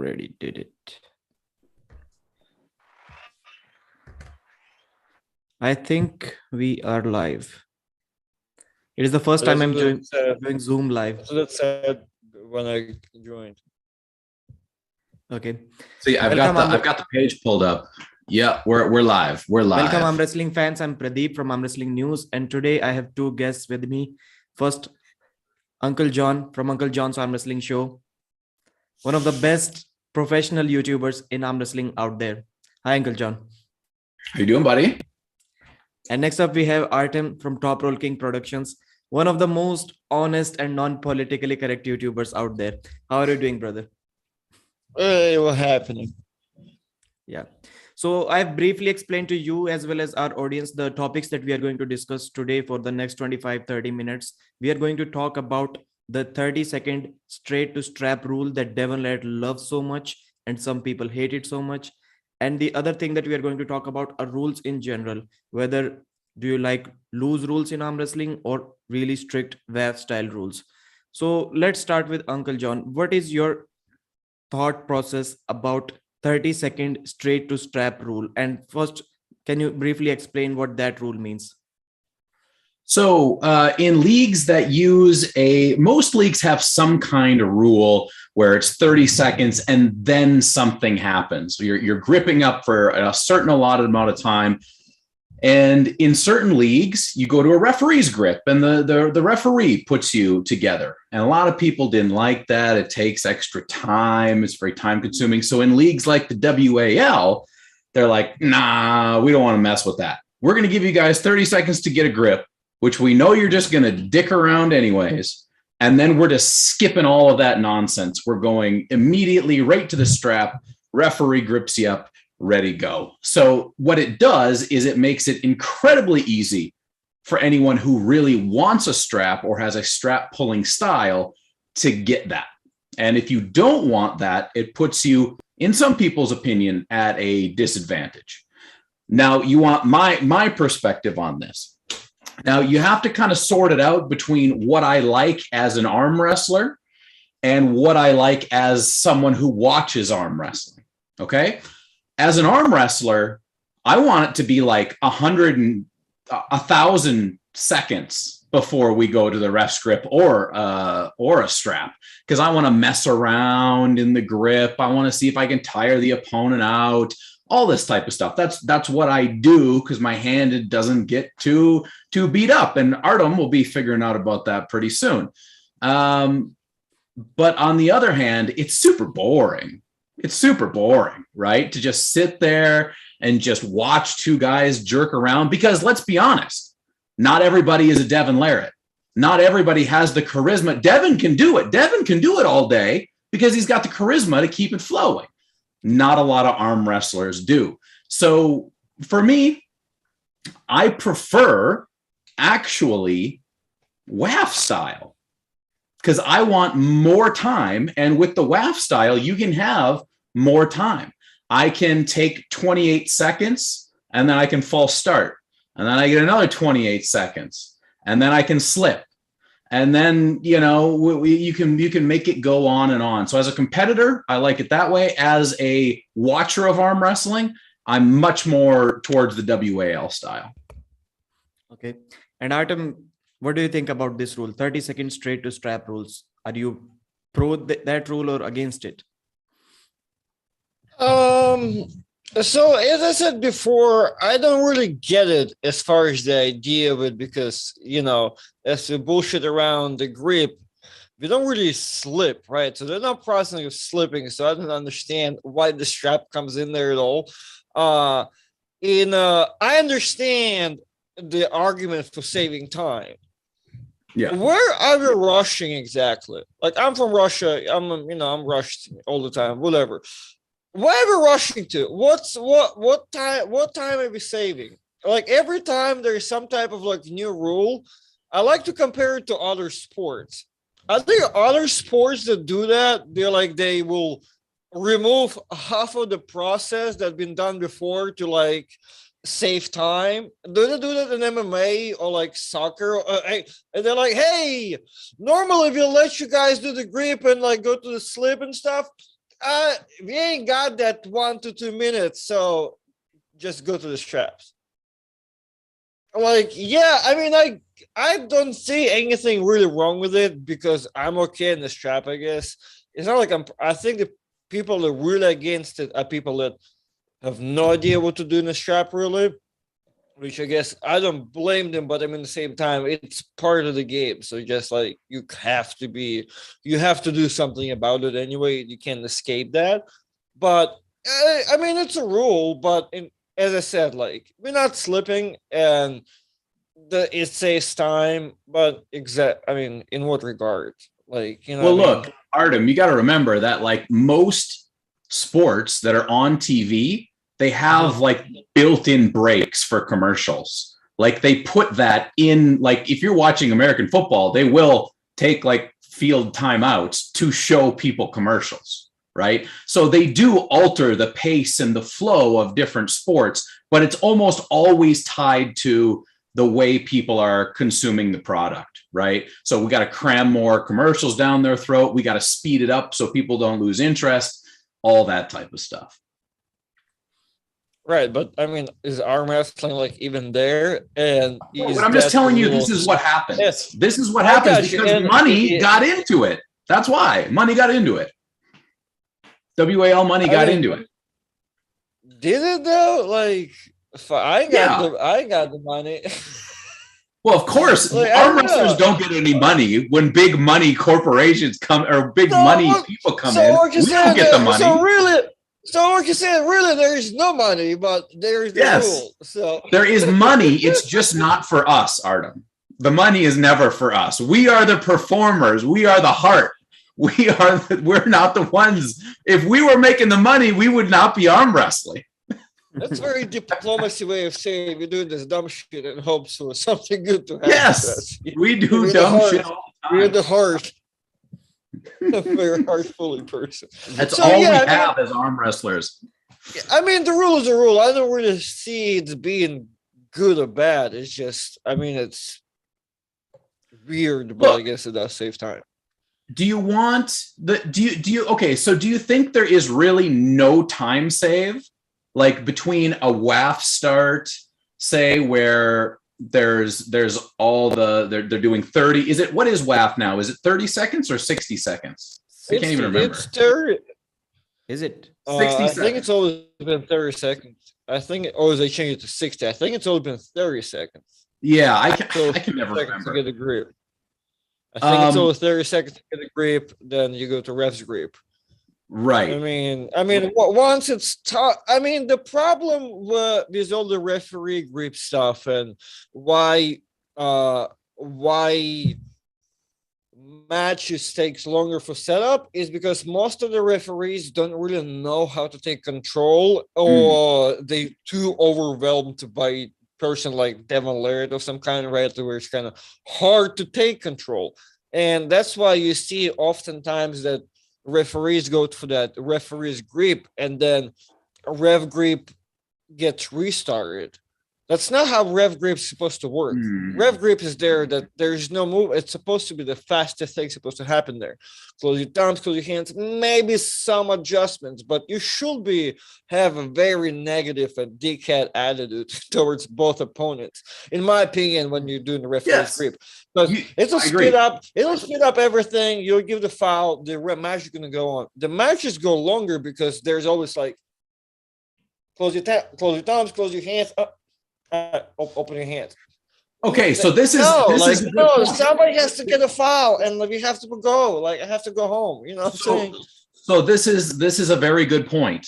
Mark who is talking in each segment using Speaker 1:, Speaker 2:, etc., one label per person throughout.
Speaker 1: already did it. I think we are live. It is the first time I'm doing Zoom live.
Speaker 2: That's what it said when I joined.
Speaker 1: Okay.
Speaker 3: See, I've got the page pulled up. Yeah, we're live. We're live.
Speaker 1: Welcome, Armwrestling fans. I'm Pradeep from Armwrestling News, and today I have two guests with me. First, Uncle Jon from Uncle Jon's Armwrestling Show, one of the best professional YouTubers in armwrestling out there. Hi, Uncle Jon.
Speaker 3: How you doing, buddy?
Speaker 1: And next up, we have Artem from Top Roll King Productions, one of the most honest and non-politically correct YouTubers out there. How are you doing, brother?
Speaker 2: Hey, what's happening?
Speaker 1: Yeah. So I've briefly explained to you as well as our audience the topics that we are going to discuss today for the next 25-30 minutes. We are going to talk about the 30-second straight to strap rule that Devon Laird loves so much and some people hate it so much. And the other thing that we are going to talk about are rules in general. Whether do you like loose rules in arm wrestling or really strict WAF style rules? So let's start with Uncle Jon. What is your thought process about 30-second straight to strap rule? And first, can you briefly explain what that rule means?
Speaker 3: So in leagues that use most leagues have some kind of rule where it's 30 seconds and then something happens. So you're gripping up for a certain allotted amount of time. And in certain leagues, you go to a referee's grip and the referee puts you together. And a lot of people didn't like that. It takes extra time. It's very time consuming. So in leagues like the WAL, they're like, nah, we don't want to mess with that. We're going to give you guys 30 seconds to get a grip, which we know you're just going to dick around anyways. And then we're just skipping all of that nonsense. We're going immediately right to the strap. Referee grips you up, ready, go. So what it does is it makes it incredibly easy for anyone who really wants a strap or has a strap pulling style to get that. And if you don't want that, it puts you, in some people's opinion, at a disadvantage. Now, you want my perspective on this. Now, you have to kind of sort it out between what I like as an arm wrestler and what I like as someone who watches arm wrestling, okay? As an arm wrestler, I want it to be like 1,000 seconds before we go to the ref grip or a strap, because I want to mess around in the grip. I want to see if I can tire the opponent out. All this type of stuff. That's what I do because my hand doesn't get too beat up. And Artem will be figuring out about that pretty soon. But on the other hand, it's super boring. It's super boring, right? To just sit there and just watch two guys jerk around, because let's be honest, not everybody is a Devon Laird. Not everybody has the charisma. Devon can do it. Devon can do it all day because he's got the charisma to keep it flowing. Not a lot of arm wrestlers do. So for me, I prefer actually WAF style because I want more time. And with the WAF style, you can have more time. I can take 28 seconds and then I can false start. And then I get another 28 seconds and then I can slip. And then, you know, you can make it go on and on. So as a competitor, I like it that way. As a watcher of arm wrestling, I'm much more towards the WAL style.
Speaker 1: Okay. And Artem, what do you think about this rule? 30 seconds straight to strap rules. Are you pro that rule or against it?
Speaker 2: So as I said before, I don't really get it as far as the idea of it, because, you know, as we bullshit around the grip, we don't really slip, right? So there's no process of slipping. So I don't understand why the strap comes in there at all. I understand the argument for saving time.
Speaker 3: Yeah.
Speaker 2: Where are we rushing exactly? Like, I'm from Russia. I'm rushed all the time, whatever. Where are we rushing to? What time are we saving? Like, every time there's some type of like new rule, I like to compare it to other sports. I think other sports that do that, they will remove half of the process that's been done before to like save time. Do they do that in MMA or like soccer? And they're like, hey, normally we'll let you guys do the grip and like go to the slip and stuff. we ain't got that 1 to 2 minutes, so just go to the straps. Like, yeah, I mean, I don't see anything really wrong with it because I'm okay in the strap, I guess. It's not like I think the people that are really against it are people that have no idea what to do in the strap, really, which I guess I don't blame them, but I mean, at the same time, it's part of the game. So just like you have to do something about it anyway. You can't escape that. But I mean, it's a rule, but as I said, like, we're not slipping and it saves time, but I mean, in what regard? Like, you know.
Speaker 3: Well, look, Artem, you got to remember that like most sports that are on TV, they have like built-in breaks for commercials. Like they put that in, like if you're watching American football, they will take like field timeouts to show people commercials, right? So they do alter the pace and the flow of different sports, but it's almost always tied to the way people are consuming the product, right? So we got to cram more commercials down their throat. We got to speed it up so people don't lose interest, all that type of stuff.
Speaker 2: Right, but I mean, is arm wrestling like even there? And
Speaker 3: but I'm just telling you, this is what happens. Yes. This is what happens because money got into it. That's why money got into it. WAL money got into it.
Speaker 2: Did it though? Like, I got the money.
Speaker 3: Well, of course, like, arm wrestlers don't get any money when big money corporations come or big money people come in. We don't get the money.
Speaker 2: So what you're saying, really, there is no money, but there is the rule. So
Speaker 3: there is money. It's just not for us, Artem. The money is never for us. We are the performers. We are the heart. We're not the ones. If we were making the money, we would not be arm wrestling.
Speaker 2: That's a very diplomacy way of saying we're doing this dumb shit in hopes for something good to happen.
Speaker 3: Yes, we do dumb shit all the time.
Speaker 2: We're the heart. A very heartfully person.
Speaker 3: That's all we have as arm wrestlers.
Speaker 2: I mean, the rule is a rule. I don't really see it being good or bad. It's just, I mean, it's weird, but I guess it does save time.
Speaker 3: Do you okay, so do you think there is really no time save? Like between a WAF start, say, where there's all they're doing 30. What is WAF now? Is it 30 seconds or 60 seconds? I can't even remember.
Speaker 2: It's 30.
Speaker 1: Is it
Speaker 3: 60 seconds?
Speaker 2: I think it's always been 30 seconds. I think, or they changed it to 60. I think it's always been 30 seconds.
Speaker 3: Yeah, I can never remember.
Speaker 2: To get a grip. I think it's always 30 seconds to get a grip. Then you go to ref's grip.
Speaker 3: Right.
Speaker 2: I mean, once it's tough. I mean, the problem with all the referee grip stuff and why matches takes longer for setup is because most of the referees don't really know how to take control, or they too overwhelmed by person like Devon Laird or some kind of right where it's kind of hard to take control, and that's why you see oftentimes that referees go for that referee's grip and then a rev grip gets restarted. That's not how rev grip is supposed to work. Rev grip is there that there's no move. It's supposed to be the fastest thing supposed to happen there. Close your thumbs, close your hands, maybe some adjustments, but you should have a very negative and dickhead attitude towards both opponents, in my opinion, when you're doing the referee's grip. But it'll speed up everything. You'll give the foul, the match is gonna go on. The matches go longer because there's always like close your thumbs, close your hands up. Open your hands.
Speaker 3: Okay, so this is
Speaker 2: somebody has to get a foul, and we have to go. Like I have to go home. You know what I'm saying?
Speaker 3: So this is a very good point.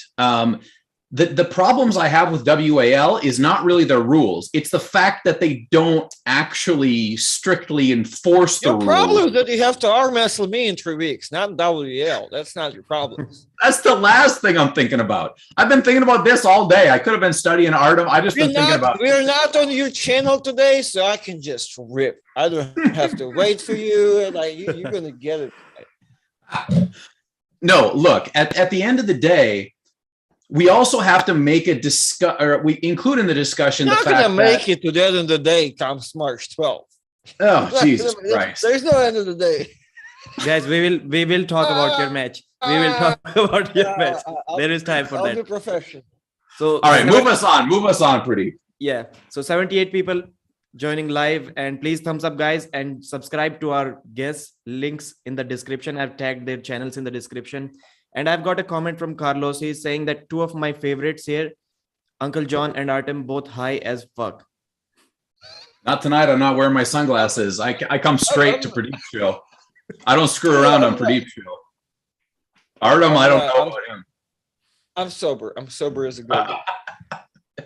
Speaker 3: The problems I have with WAL is not really their rules. It's the fact that they don't actually strictly enforce the rules.
Speaker 2: Your problem is that you have to arm wrestle me in 3 weeks, not WAL. That's not your problem.
Speaker 3: That's the last thing I'm thinking about. I've been thinking about this all day. I could have been studying Artem. I just been thinking about.
Speaker 2: We're not on your channel today, so I can just rip. I don't have to wait for you. Like you're gonna get it.
Speaker 3: No, look. At the end of the day, we also have to make a we include in the discussion the fact that...
Speaker 2: Not going to make it to the end of the day comes March 12th.
Speaker 3: Oh, Jesus Christ.
Speaker 2: There's no end of the day.
Speaker 1: Guys, we will talk about your match. We will talk about your match. There is time for
Speaker 2: I'll
Speaker 1: that.
Speaker 2: be professional.
Speaker 1: So
Speaker 3: All right, move us on. Move us on, pretty.
Speaker 1: yeah. So 78 people joining live, and please thumbs up, guys, and subscribe to our guests. Links in the description. I've tagged their channels in the description. And I've got a comment from Carlos. He's saying that two of my favorites here, Uncle Jon and Artem, both high as fuck.
Speaker 3: Not tonight. I'm not wearing my sunglasses. I come straight to Pradeep's show. I don't screw around on Pradeep's show. Artem, I don't know about him.
Speaker 2: I'm sober. I'm sober as a gober.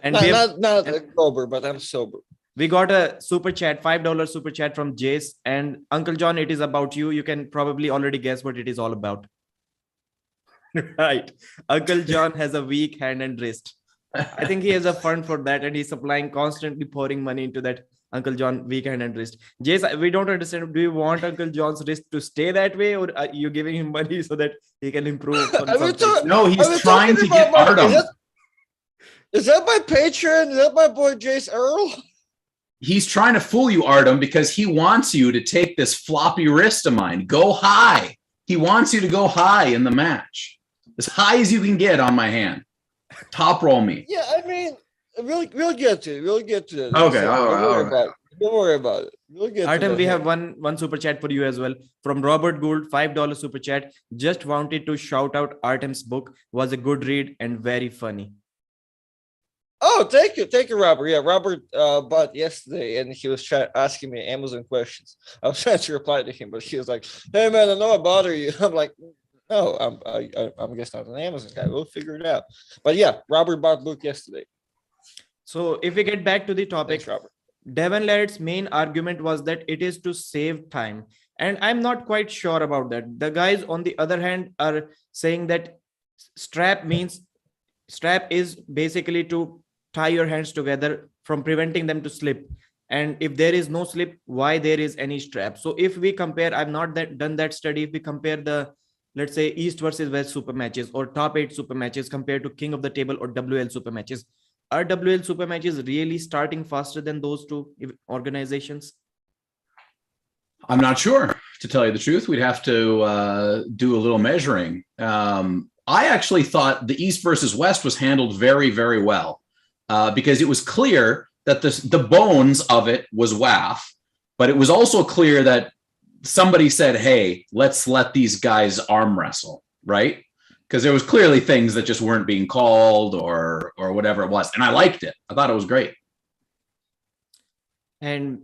Speaker 1: And
Speaker 2: not a gober, but I'm sober.
Speaker 1: we got a super chat, $5 super chat from Jace. And Uncle Jon, it is about you. You can probably already guess what it is all about. Right. Uncle Jon has a weak hand and wrist. I think he has a fund for that, and he's supplying, constantly pouring money into that Uncle Jon weak hand and wrist. Jace, we don't understand. Do you want Uncle Jon's wrist to stay that way, or are you giving him money so that he can improve?
Speaker 3: No, he's trying to get Artem.
Speaker 2: Is that my patron? Is that my boy Jace Earl?
Speaker 3: He's trying to fool you, Artem, because he wants you to take this floppy wrist of mine. Go high. He wants you to go high in the match. As high as you can get on my hand. Top roll me.
Speaker 2: Yeah, I mean, we'll get to it. We'll get to it.
Speaker 3: Okay,
Speaker 2: So,
Speaker 3: all right.
Speaker 2: Don't worry about it. We'll get
Speaker 1: Artem,
Speaker 2: to
Speaker 1: we
Speaker 2: that.
Speaker 1: have one super chat for you as well from Robert Gould, $5 super chat. Just wanted to shout out Artem's book. Was a good read and very funny.
Speaker 2: Oh, thank you, Robert. Yeah, Robert bought yesterday, and he was asking me Amazon questions. I was trying to reply to him, but he was like, "Hey man, I know I bother you." I'm like, "No, I'm just not an Amazon guy. We'll figure it out." But yeah, Robert bought book yesterday.
Speaker 1: So if we get back to the topic,
Speaker 2: Thanks, Robert.
Speaker 1: Devon Laird's main argument was that it is to save time. And I'm not quite sure about that. The guys, on the other hand, are saying that strap is basically to tie your hands together from preventing them to slip. And if there is no slip, why there is any strap? So if we compare, I've not done that study. If we compare the, let's say, East versus West super matches or top 8 super matches compared to King of the Table or WL super matches, are WL super matches really starting faster than those two organizations?
Speaker 3: I'm not sure, to tell you the truth. We'd have to do a little measuring. I actually thought the East versus West was handled very, very well because it was clear that the bones of it was WAF, but it was also clear that somebody said, hey, let's let these guys arm wrestle, right? Because there was clearly things that just weren't being called or whatever it was. And I liked it. I thought it was great.
Speaker 1: And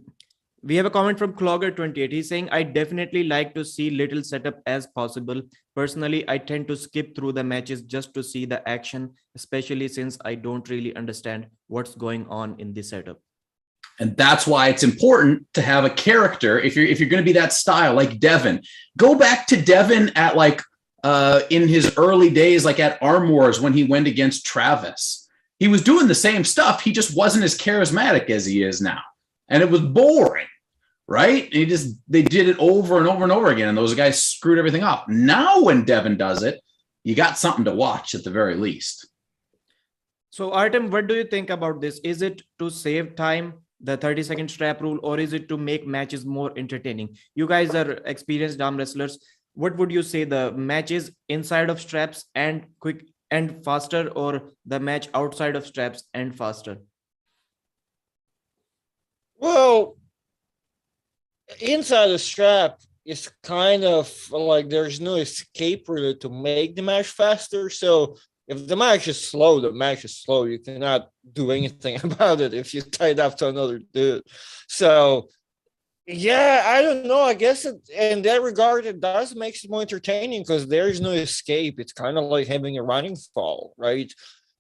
Speaker 1: we have a comment from Clogger28. He's saying, I definitely like to see little setup as possible. Personally, I tend to skip through the matches just to see the action, especially since I don't really understand what's going on in the setup.
Speaker 3: And that's why it's important to have a character. If you're going to be that style, like Devon, go back to Devon at in his early days, like at Arm Wars when he went against Travis. He was doing the same stuff. He just wasn't as charismatic as he is now. And it was boring, right? They did it over and over and over again. And those guys screwed everything up. Now when Devon does it, you got something to watch at the very least.
Speaker 1: So Artem, what do you think about this? Is it to save time, the 30-second strap rule, or is it to make matches more entertaining? You guys are experienced arm wrestlers. What would you say, the matches inside of straps and quick and faster, or the match outside of straps and faster?
Speaker 2: Well, inside the strap is kind of like there's no escape really to make the match faster. So if the match is slow, the match is slow. You cannot do anything about it if you're tied up to another dude. So yeah, I don't know. I guess in that regard, it does make it more entertaining because there is no escape. It's kind of like having a running fall, right?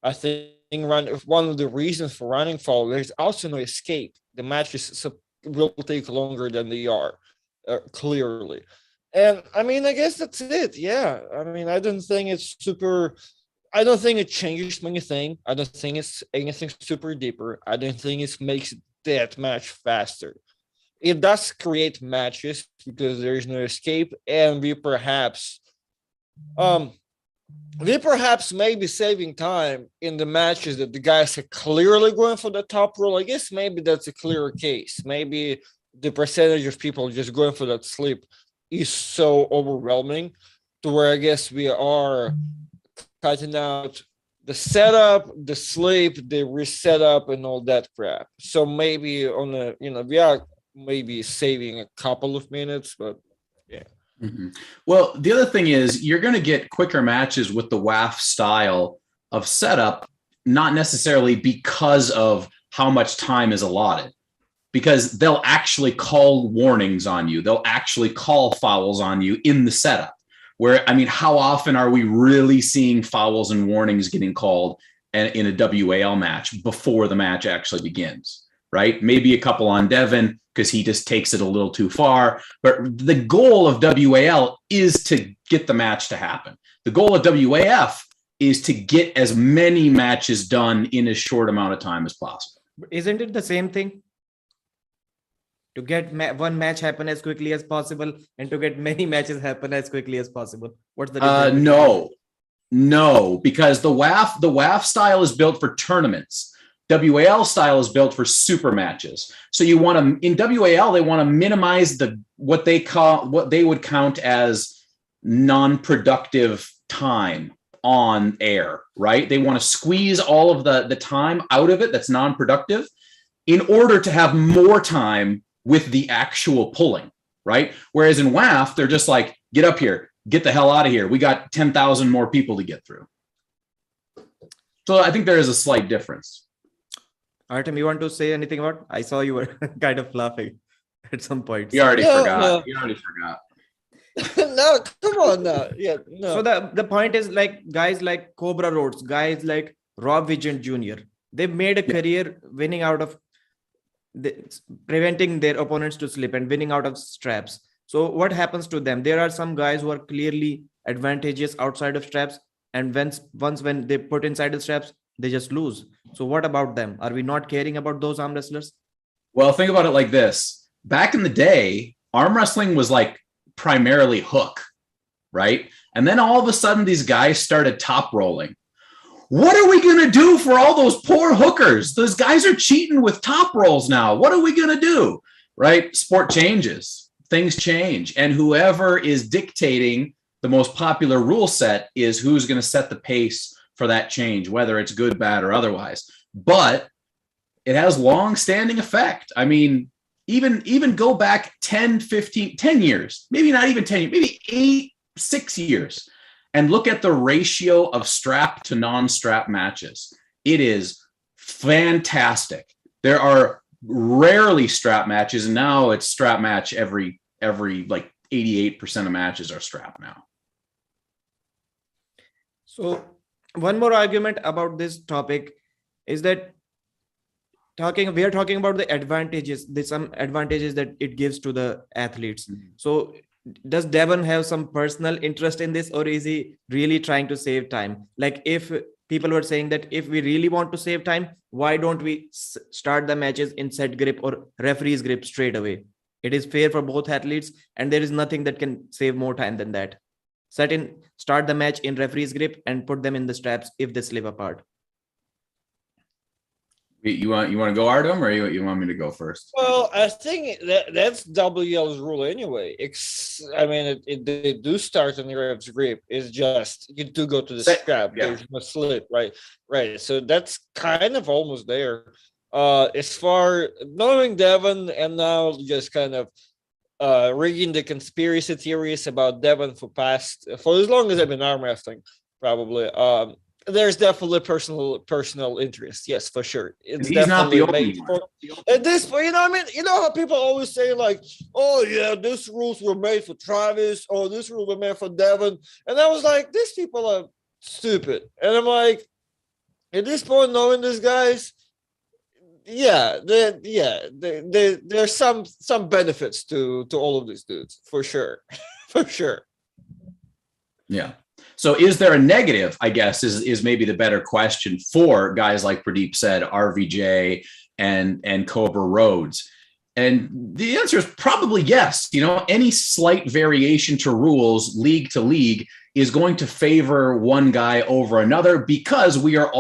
Speaker 2: I think one of the reasons for running fall, there's also no escape. The matches will take longer than they are, clearly. And I mean, I guess that's it. Yeah. I mean, I don't think it changes anything. I don't think it's anything super deeper. I don't think it makes that match faster. It does create matches because there is no escape, and we perhaps may be saving time in the matches that the guys are clearly going for the top roll. I guess maybe that's a clearer case. Maybe the percentage of people just going for that slip is so overwhelming to where I guess we are cutting out the setup, the sleep, the reset up, and all that crap. So maybe on a, we are maybe saving a couple of minutes, but yeah.
Speaker 3: Mm-hmm. Well, the other thing is you're going to get quicker matches with the WAF style of setup, not necessarily because of how much time is allotted, because they'll actually call warnings on you. They'll actually call fouls on you in the setup. Where, I mean, how often are we really seeing fouls and warnings getting called in a WAL match before the match actually begins, right? Maybe a couple on Devin because he just takes it a little too far. But the goal of WAL is to get the match to happen. The goal of WAF is to get as many matches done in as short amount of time as possible.
Speaker 1: Isn't it the same thing? To get one match happen as quickly as possible and to get many matches happen as quickly as possible. What's the difference?
Speaker 3: No, because the WAF style is built for tournaments. WAL style is built for super matches. So you want to, in WAL, they want to minimize what they would count as non-productive time on air, right? They want to squeeze all of the time out of it that's non-productive in order to have more time with the actual pulling, right? Whereas in WAF, they're just like, get up here, get the hell out of here. We got 10,000 more people to get through. So I think there is a slight difference.
Speaker 1: Artem, you want to say anything about? I saw you were kind of laughing at some point.
Speaker 3: You already forgot. You already forgot.
Speaker 2: No, come on now. Yeah, no.
Speaker 1: So the point is, like, guys like Cobra Rhodes, guys like Rob Vigent Jr., they've made a career winning out of preventing their opponents to slip and winning out of straps. So what happens to them? There are some guys who are clearly advantageous outside of straps, and when they put inside the straps, they just lose. So what about them? Are we not caring about those arm wrestlers?
Speaker 3: Well, think about it like this. Back in the day, arm wrestling was like primarily hook, right? And then all of a sudden these guys started top rolling. What are we going to do for all those poor hookers? Those guys are cheating with top rolls now. What are we going to do? Right? Sport changes. Things change. And whoever is dictating the most popular rule set is who's going to set the pace for that change, whether it's good, bad, or otherwise. But it has long-standing effect. I mean, even go back 10 years, maybe not even 10 years, maybe 6 years. And look at the ratio of strap to non-strap matches. It is fantastic. There are rarely strap matches, and now it's strap match every like 88% of matches are strap now.
Speaker 1: So one more argument about this topic is that we are talking about the advantages. There's some advantages that it gives to the athletes. Mm-hmm. So does Devon have some personal interest in this, or is he really trying to save time? Like, if people were saying that if we really want to save time, why don't we start the matches in set grip or referee's grip straight away? It is fair for both athletes, and there is nothing that can save more time than that. Start the match in referee's grip and put them in the straps if they slip apart.
Speaker 3: You want to go, Artem, or you want me to go first?
Speaker 2: Well, I think that's WL's rule anyway. I mean, they do start on the ref's grip. It's just you do go to the strap. Yeah. There's no slip, right? Right. So that's kind of almost there. As far knowing Devon and now just kind of rigging the conspiracy theories about Devon for as long as I've been arm wrestling, probably. There's definitely personal interest. Yes, for sure. It's
Speaker 3: he's not the only one.
Speaker 2: At this point, I mean, how people always say, like, oh yeah, these rules were made for Travis, or this rule were made for Devon. And I was like, these people are stupid. And I'm like, at this point, knowing these guys, there's some benefits to all of these dudes, for sure. For sure.
Speaker 3: Yeah. So is there a negative, I guess, is maybe the better question for guys like Pradeep said, RVJ and Cobra Rhodes? And the answer is probably yes. Any slight variation to rules, league to league, is going to favor one guy over another because we have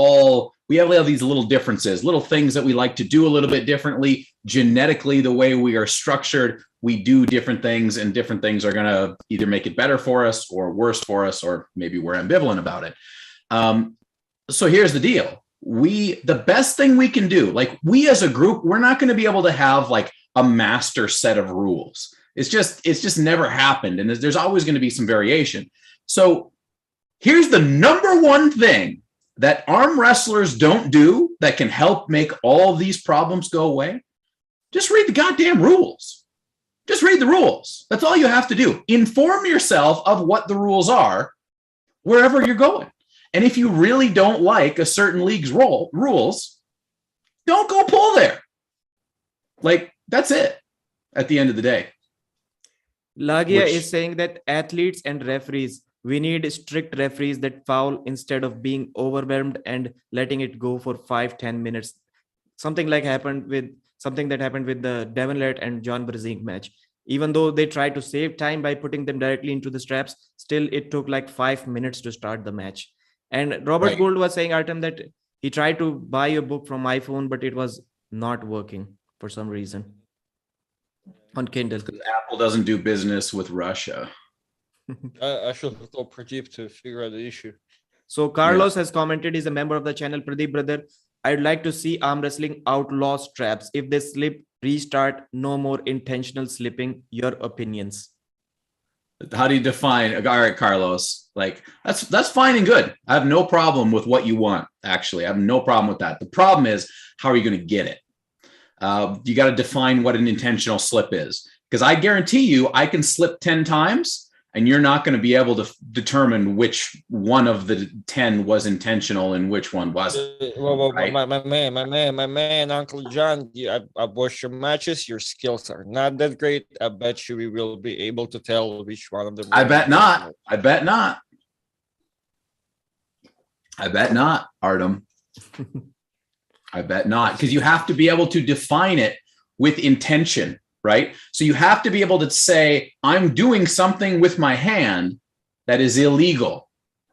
Speaker 3: these little differences, little things that we like to do a little bit differently. Genetically, the way we are structured, we do different things, and different things are going to either make it better for us or worse for us, or maybe we're ambivalent about it. So here's the deal. The best thing we can do, like we as a group, we're not going to be able to have like a master set of rules. It's just never happened. And there's always going to be some variation. So here's the number one thing that arm wrestlers don't do that can help make all these problems go away. Just read the goddamn rules. Just read the rules. That's all you have to do. Inform yourself of what the rules are wherever you're going. And if you really don't like a certain league's rules, don't go pull there. Like, that's it at the end of the day.
Speaker 1: Lagia is saying that athletes and referees, we need strict referees that foul instead of being overwhelmed and letting it go for 5-10 minutes. Something that happened with the Devon Lett and John Brzezinski match. Even though they tried to save time by putting them directly into the straps, still it took like 5 minutes to start the match. And Robert Gould was saying, Artem, that he tried to buy a book from iPhone, but it was not working for some reason on Kindle.
Speaker 3: Because Apple doesn't do business with Russia.
Speaker 2: I should have told Pradeep to figure out the issue.
Speaker 1: So Carlos has commented, he's a member of the channel. Pradeep, brother, I'd like to see arm wrestling outlaw straps. If they slip, restart, no more intentional slipping. Your opinions?
Speaker 3: How do you define? All right, Carlos, like that's fine and good. I have no problem with what you want. Actually, I have no problem with that. The problem is, how are you going to get it? You got to define what an intentional slip is, because I guarantee you I can slip 10 times and you're not going to be able to determine which one of the 10 was intentional and which one wasn't.
Speaker 2: Well,
Speaker 3: right?
Speaker 2: my man, Uncle John, I've watched your matches. Your skills are not that great. I bet you we will be able to tell which one of them.
Speaker 3: I bet not. I bet not. I bet not, Artem. I bet not, because you have to be able to define it with intention, right? So you have to be able to say, I'm doing something with my hand that is illegal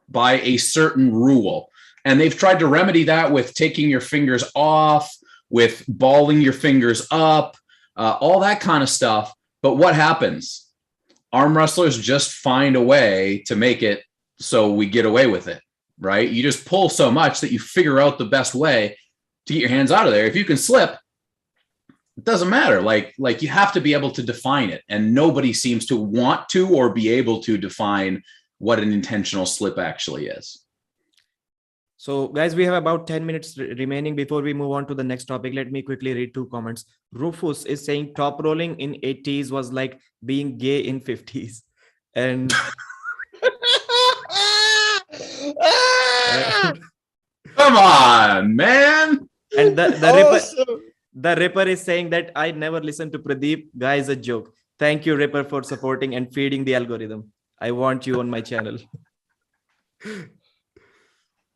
Speaker 3: by a certain rule. And they've tried to remedy that with taking your fingers off, with balling your fingers up, all that kind of stuff. But what happens? Arm wrestlers just find a way to make it so we get away with it, right? You just pull so much that you figure out the best way to get your hands out of there. If you can slip, it doesn't matter. Like you have to be able to define it, and nobody seems to want to or be able to define what an intentional slip actually is.
Speaker 1: So guys, we have about 10 minutes remaining before we move on to the next topic. Let me quickly read 2 comments. Rufus is saying top rolling in 80s was like being gay in 50s. And
Speaker 3: come on, man.
Speaker 1: And the Ripper is saying that I never listened to Pradeep. Guys, a joke. Thank you, Ripper, for supporting and feeding the algorithm. I want you on my channel.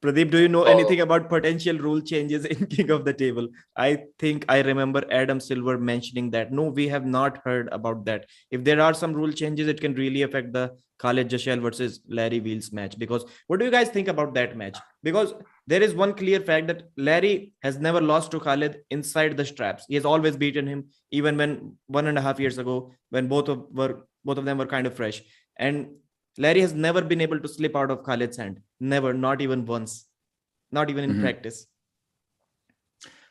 Speaker 1: Pradeep, do you know anything about potential rule changes in King of the Table? I think I remember Adam Silver mentioning that. No, we have not heard about that. If there are some rule changes, it can really affect the Khaled Jashell versus Larry Wheels match. Because what do you guys think about that match? Because there is one clear fact that Larry has never lost to Khaled inside the straps. He has always beaten him, even when 1.5 years ago, when both of them were kind of fresh. And Larry has never been able to slip out of Khaled's hand. Never, not even once. Not even in practice.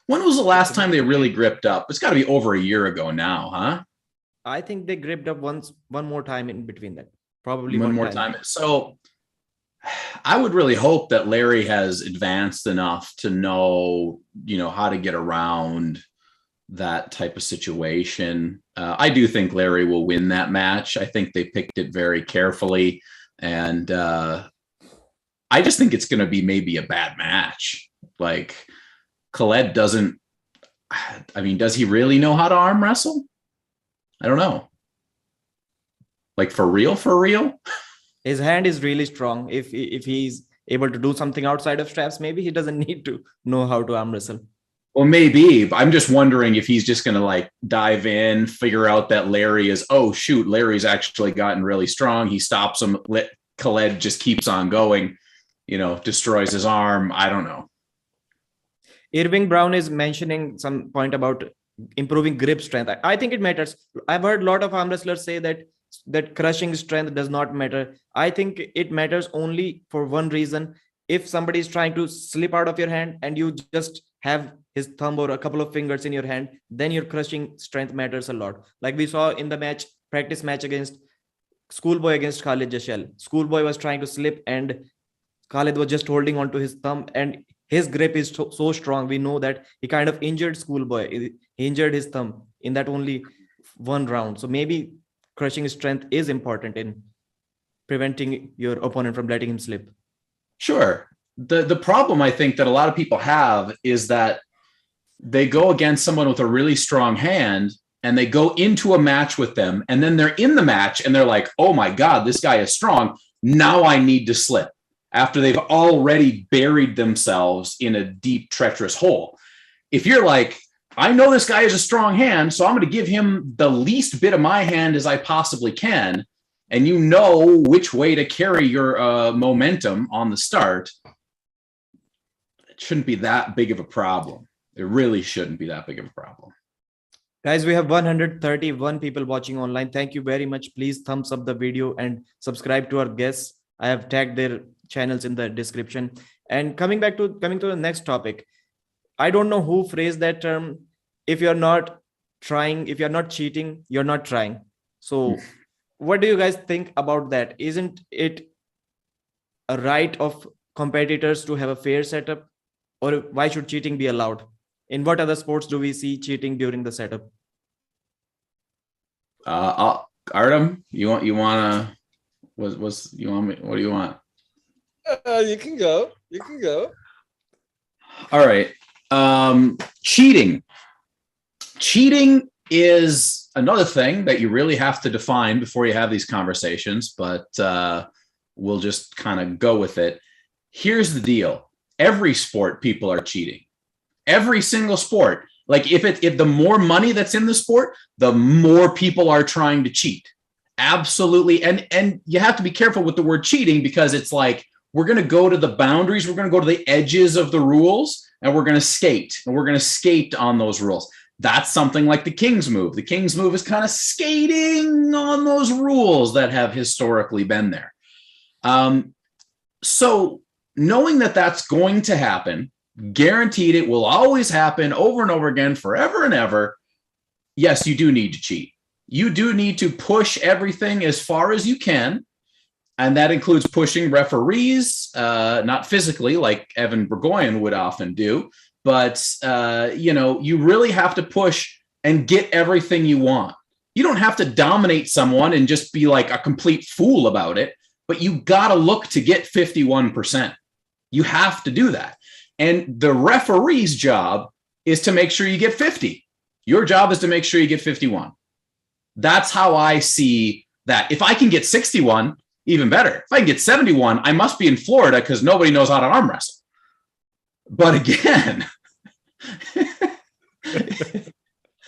Speaker 3: When was the last time they really gripped up? It's got to be over a year ago now, huh?
Speaker 1: I think they gripped up one more time in between that. Probably
Speaker 3: one more time. So I would really hope that Larry has advanced enough to know, how to get around that type of situation. I do think Larry will win that match. I think they picked it very carefully. And I just think it's going to be maybe a bad match. Like, Khaled does he really know how to arm wrestle? I don't know. Like, for real?
Speaker 1: His hand is really strong. If he's able to do something outside of straps, maybe he doesn't need to know how to arm wrestle.
Speaker 3: Well, maybe. I'm just wondering if he's just going to dive in, figure out that Larry is, Larry's actually gotten really strong. He stops him. Khaled just keeps on going, destroys his arm. I don't know.
Speaker 1: Irving Brown is mentioning some point about improving grip strength. I think it matters. I've heard a lot of arm wrestlers say that crushing strength does not matter. I think it matters only for one reason. If somebody is trying to slip out of your hand and you just have his thumb or a couple of fingers in your hand, then your crushing strength matters a lot. Like we saw in the practice match against Schoolboy against Khaled Jashell. Schoolboy was trying to slip and Khaled was just holding on to his thumb, and his grip is so strong. We know that he kind of injured Schoolboy. He injured his thumb in that only one round. So maybe crushing strength is important in preventing your opponent from letting him slip.
Speaker 3: Sure. The problem I think that a lot of people have is that they go against someone with a really strong hand and they go into a match with them, and then they're in the match and they're like, oh my God, this guy is strong. Now I need to slip, after they've already buried themselves in a deep, treacherous hole. If you're like, I know this guy has a strong hand, so I'm going to give him the least bit of my hand as I possibly can, and you know which way to carry your momentum on the start, it shouldn't be that big of a problem. It really shouldn't be that big of a problem.
Speaker 1: Guys, we have 131 people watching online. Thank you very much. Please thumbs up the video and subscribe to our guests. I have tagged their channels in the description. And coming to the next topic, I don't know who phrased that term. If you're not trying, if you're not cheating, you're not trying. So what do you guys think about that? Isn't it a right of competitors to have a fair setup, or why should cheating be allowed? In what other sports do we see cheating during the setup?
Speaker 3: Artem, what do you want?
Speaker 2: You can go.
Speaker 3: All right. Cheating is another thing that you really have to define before you have these conversations, but we'll just kind of go with it. Here's the deal. Every sport, people are cheating. Every single sport. Like if the more money that's in the sport, the more people are trying to cheat. Absolutely. And you have to be careful with the word cheating, because it's like, we're going to go to the boundaries. We're going to go to the edges of the rules, and we're going to skate, and we're going to skate on those rules. That's something like the King's move. The King's move is kind of skating on those rules that have historically been there. So knowing that that's going to happen, guaranteed it will always happen over and over again, forever and ever, yes, you do need to cheat. You do need to push everything as far as you can. And that includes pushing referees, not physically like Evan Bourgoin would often do, but, you really have to push and get everything you want. You don't have to dominate someone and just be like a complete fool about it, but you got to look to get 51%. You have to do that. And the referee's job is to make sure you get 50. Your job is to make sure you get 51. That's how I see that. If I can get 61, even better. If I can get 71, I must be in Florida because nobody knows how to arm wrestle. But again,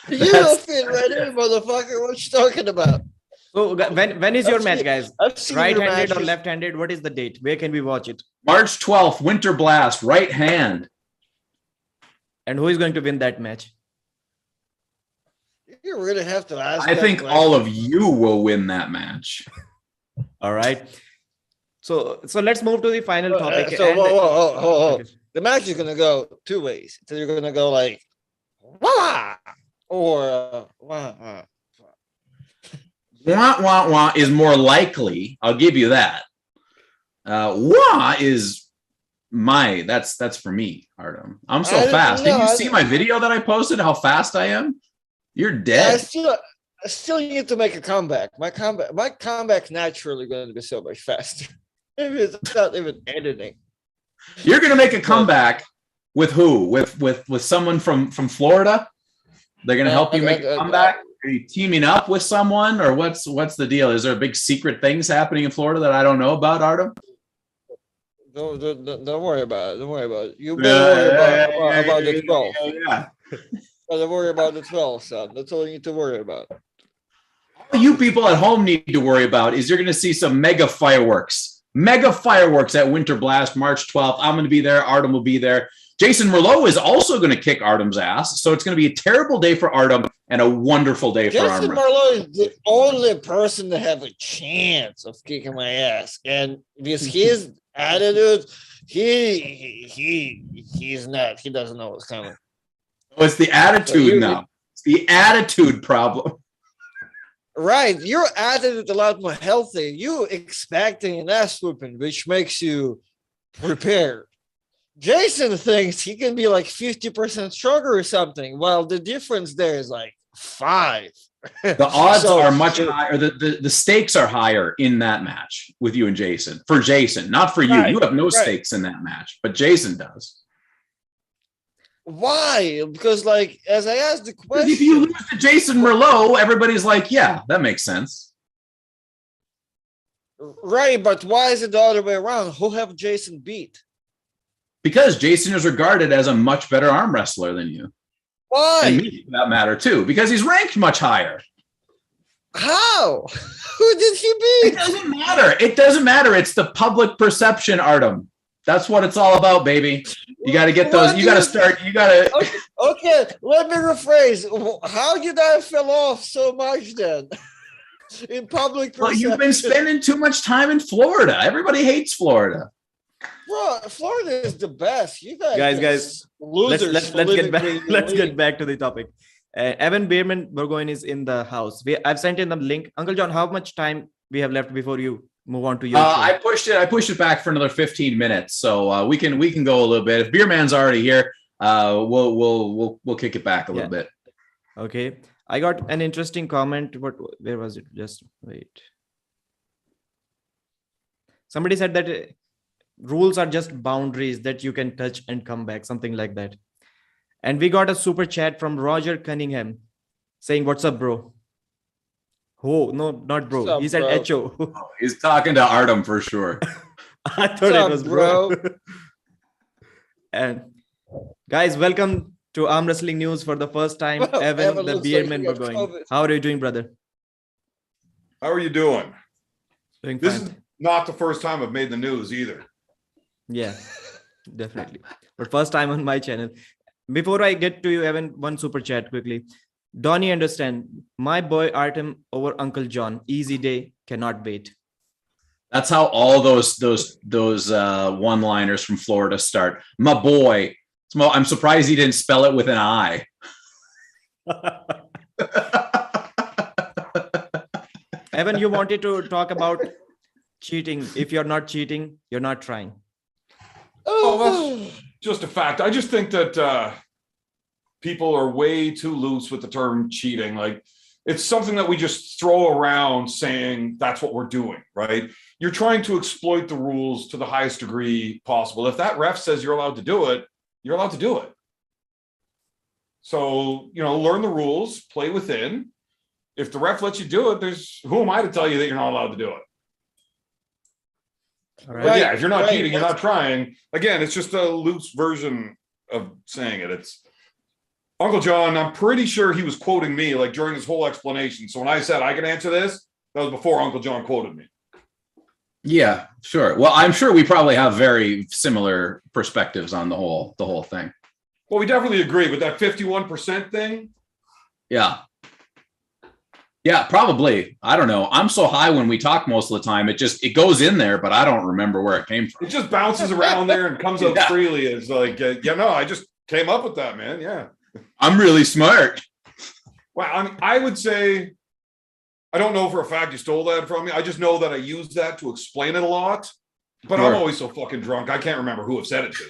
Speaker 2: You don't fit right in, motherfucker. What you talking about?
Speaker 1: So when is your match, guys?
Speaker 2: I've seen
Speaker 1: Right-handed or left-handed? What is the date? Where can we watch it?
Speaker 3: March 12th, Winter Blast, right hand.
Speaker 1: And who is going to win that match?
Speaker 2: You really have to ask.
Speaker 3: I think all of you will win that match.
Speaker 1: All right. So let's move to the final topic.
Speaker 2: Whoa. The match is gonna go two ways. So you're gonna go like, wah, or wah.
Speaker 3: Wah, wah, wah is more likely. I'll give you that. Wah is that's for me, Artem. I'm so fast. Did you see my video that I posted? How fast I am? You're dead.
Speaker 2: I still need to make a comeback. My comeback's naturally going to be so much faster. It's not even editing.
Speaker 3: You're going to make a comeback with who? With someone from Florida? They're going to help you make a comeback? Are you teaming up with someone, or what's the deal? Is there big secret things happening in Florida that I don't know about, Artem?
Speaker 2: Don't worry about it. Don't worry about it. You better worry about the 12.
Speaker 3: Yeah.
Speaker 2: Don't worry about the 12, son. That's all you need to worry about.
Speaker 3: All you people at home need to worry about is you're going to see some mega fireworks Mega fireworks at Winter Blast, March 12th. I'm going to be there. Artem will be there. Jason Merlot is also going to kick Artem's ass. So it's going to be a terrible day for Artem and a wonderful day for
Speaker 2: Jason
Speaker 3: Artem.
Speaker 2: Merlot is the only person to have a chance of kicking my ass. And with his attitude, he's not. He doesn't know what's coming.
Speaker 3: Oh, it's the attitude now. It's the attitude problem.
Speaker 2: Right. Your attitude is a lot more healthy. You expecting an ass whooping, which makes you prepared. Jason thinks he can be like 50% stronger or something. Well, the difference there is like 5.
Speaker 3: The odds are much higher. The stakes are higher in that match with you and Jason. For Jason, not for you.
Speaker 2: Right,
Speaker 3: you have no stakes in that match, but Jason does.
Speaker 2: Why? Because, like, as I asked the question,
Speaker 3: if you lose to Jason Merlot, everybody's like, yeah, that makes sense.
Speaker 2: Right, but why is it the other way around? Who have Jason beat?
Speaker 3: Because Jason is regarded as a much better arm wrestler than you.
Speaker 2: Why?
Speaker 3: And me, for that matter, too. Because he's ranked much higher.
Speaker 2: How? Who did he beat?
Speaker 3: It doesn't matter. It doesn't matter. It's the public perception, Artem. That's what it's all about, baby. You got to get those. You got to start. You got to.
Speaker 2: Okay, let me rephrase. How did I fell off so much then? In public perception.
Speaker 3: Well, you've been spending too much time in Florida. Everybody hates Florida.
Speaker 2: Bro, Florida is the best. You
Speaker 1: guys,
Speaker 2: losers.
Speaker 1: let's get back to the topic. Evan Beerman Bourgoin is in the house. I've sent in the link. Uncle John, how much time we have left before you move on to your show?
Speaker 3: I pushed it back for another 15 minutes, so we can go a little bit. If Beerman's already here, we'll kick it back a little bit.
Speaker 1: Okay, I got an interesting comment. Where was it? Just wait. Somebody said that rules are just boundaries that you can touch and come back, something like that. And we got a super chat from Roger Cunningham saying, "What's up, bro?" Oh, no, not bro.
Speaker 2: Up,
Speaker 1: he said
Speaker 2: bro?
Speaker 1: Echo.
Speaker 3: He's talking to Artem for sure.
Speaker 1: I thought it was bro. And guys, welcome to Arm Wrestling News for the first time.
Speaker 2: Well,
Speaker 1: Evan, the
Speaker 2: looks
Speaker 1: Beerman
Speaker 2: like he got
Speaker 1: Bourgoin.
Speaker 2: COVID.
Speaker 1: How are you doing, brother?
Speaker 4: How are you doing?
Speaker 1: Doing
Speaker 4: This
Speaker 1: fine.
Speaker 4: is not the first time I've made the news either.
Speaker 1: Yeah, definitely. But first time on my channel. Before I get to you, Evan, one super chat quickly. Donnie, understand, my boy Artem over Uncle John. Easy day, cannot wait.
Speaker 3: That's how all those one-liners from Florida start. My boy. I'm surprised he didn't spell it with an I.
Speaker 1: Evan, you wanted to talk about cheating. If you're not cheating, you're not trying.
Speaker 4: Oh, that's just a fact. I just think that people are way too loose with the term cheating. Like, it's something that we just throw around saying that's what we're doing, right? You're trying to exploit the rules to the highest degree possible. If that ref says you're allowed to do it, you're allowed to do it. So, learn the rules, play within. If the ref lets you do it, who am I to tell you that you're not allowed to do it?
Speaker 1: All right.
Speaker 4: But yeah, if you're not cheating, you're not trying. Again, it's just a loose version of saying it. It's Uncle John. I'm pretty sure he was quoting me like during his whole explanation. So when I said I can answer this, that was before Uncle John quoted me.
Speaker 3: Yeah, sure. Well, I'm sure we probably have very similar perspectives on the whole thing.
Speaker 4: Well, we definitely agree with that 51% thing.
Speaker 3: Yeah. Yeah, probably. I don't know. I'm so high when we talk most of the time. It goes in there, but I don't remember where it came from.
Speaker 4: It just bounces around there and comes out freely. It's like, I just came up with that, man. Yeah.
Speaker 3: I'm really smart.
Speaker 4: Well, I would say, I don't know for a fact you stole that from me. I just know that I use that to explain it a lot, but
Speaker 3: Sure.
Speaker 4: I'm always so fucking drunk. I can't remember who have said it to.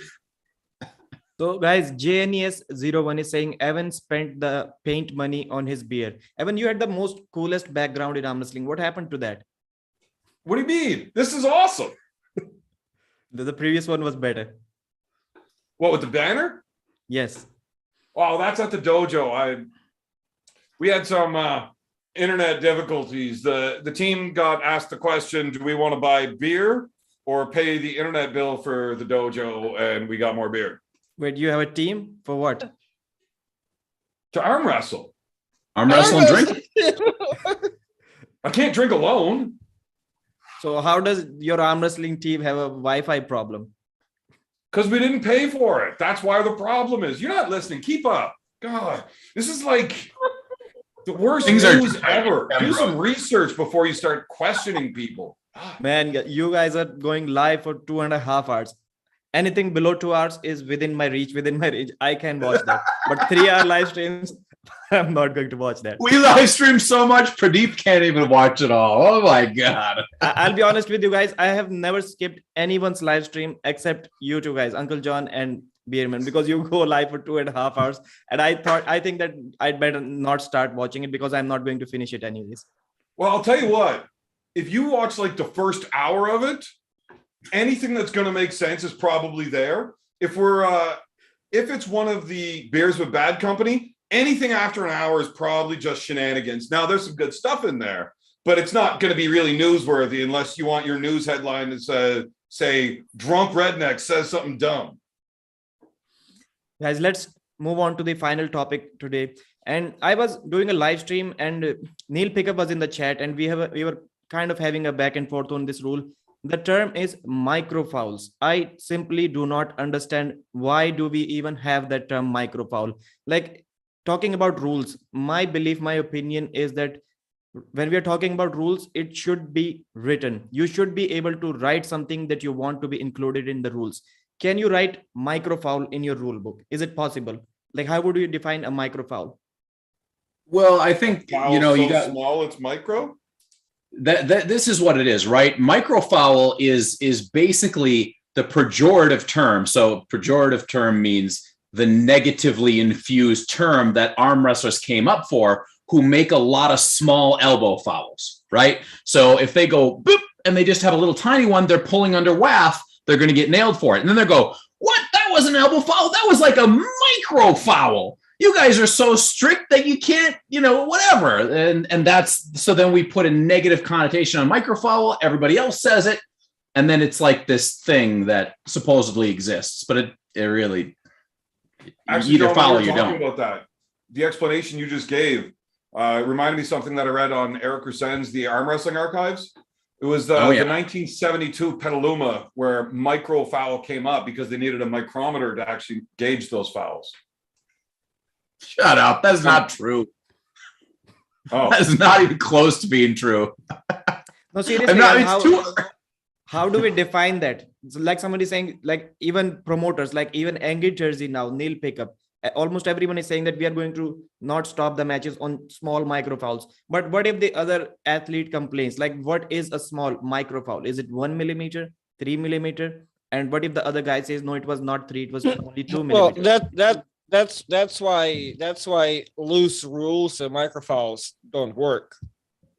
Speaker 1: So guys, JNES01 is saying Evan spent the paint money on his beer. Evan, you had the most coolest background in arm wrestling. What happened to that?
Speaker 4: What do you mean? This is awesome.
Speaker 1: The previous one was better.
Speaker 4: What, with the banner?
Speaker 1: Yes.
Speaker 4: Oh, that's at the dojo. We had some internet difficulties. The team got asked the question, do we want to buy beer or pay the internet bill for the dojo? And we got more beer.
Speaker 1: Wait, you have a team for what?
Speaker 4: To arm wrestle.
Speaker 3: Arm wrestle and drink.
Speaker 4: I can't drink alone.
Speaker 1: So how does your arm wrestling team have a Wi-Fi problem?
Speaker 4: Because we didn't pay for it. That's why the problem is. You're not listening. Keep up. God, this is like the worst
Speaker 3: Things
Speaker 4: news
Speaker 3: are
Speaker 4: ever. Do some research before you start questioning people.
Speaker 1: Man, you guys are going live for 2.5 hours. Anything below 2 hours is within my reach. I can watch that. But 3-hour live streams, I'm not going to watch that.
Speaker 3: We live stream so much, Pradeep can't even watch it all. Oh my God.
Speaker 1: I'll be honest with you guys. I have never skipped anyone's live stream except you two guys, Uncle Jon and Beerman, because you go live for 2.5 hours. And I think that I'd better not start watching it because I'm not going to finish it anyways.
Speaker 4: Well, I'll tell you what. If you watch like the first hour of it, anything that's going to make sense is probably there. If it's one of the Beers with Bad Company, anything after an hour is probably just shenanigans. Now, there's some good stuff in there, but it's not going to be really newsworthy unless you want your news headline to say drunk redneck says something dumb.
Speaker 1: Guys, let's move on to the final topic today. And I was doing a live stream and Neil Pickup was in the chat and we were kind of having a back and forth on this rule. The term is micro fouls. I simply do not understand why do we even have that term micro foul. Like talking about rules, my belief, my opinion is that when we are talking about rules, it should be written. You should be able to write something that you want to be included in the rules. Can you write micro foul in your rule book? Is it possible? Like how would you define a micro foul?
Speaker 3: Well, I think, you know, you got
Speaker 4: small, it's micro.
Speaker 3: That this is what it is, right? Microfoul is basically the pejorative term. So pejorative term means the negatively infused term that arm wrestlers came up for who make a lot of small elbow fouls, right? So if they go boop and they just have a little tiny one, they're pulling under WAF, they're going to get nailed for it. And then they go, what? That wasn't an elbow foul. That was like a micro foul. You guys are so strict that you can't, you know, whatever. And that's, so then we put a negative connotation on microfoul. Everybody else says it. And then it's like this thing that supposedly exists, but it really,
Speaker 4: actually,
Speaker 3: either
Speaker 4: Jon,
Speaker 3: follow or
Speaker 4: we
Speaker 3: you
Speaker 4: were talking
Speaker 3: don't.
Speaker 4: about that. The explanation you just gave reminded me of something that I read on Eric Roussen's The Arm Wrestling Archives. It was the 1972 Petaluma where micro foul came up because they needed a micrometer to actually gauge those fouls.
Speaker 3: Shut up. That's not true.
Speaker 4: Oh,
Speaker 3: That's not even close to being true.
Speaker 1: No, seriously, how do we define that? So like somebody saying, like even promoters, like even Angry Jersey now, Neil Pickup, almost everyone is saying that we are going to not stop the matches on small micro fouls. But what if the other athlete complains? Like, what is a small micro foul? Is it 1 millimeter, 3 millimeter? And what if the other guy says, no, it was not 3, it was only 2 millimeters?
Speaker 2: Well, that's why loose rules and microfouls don't work.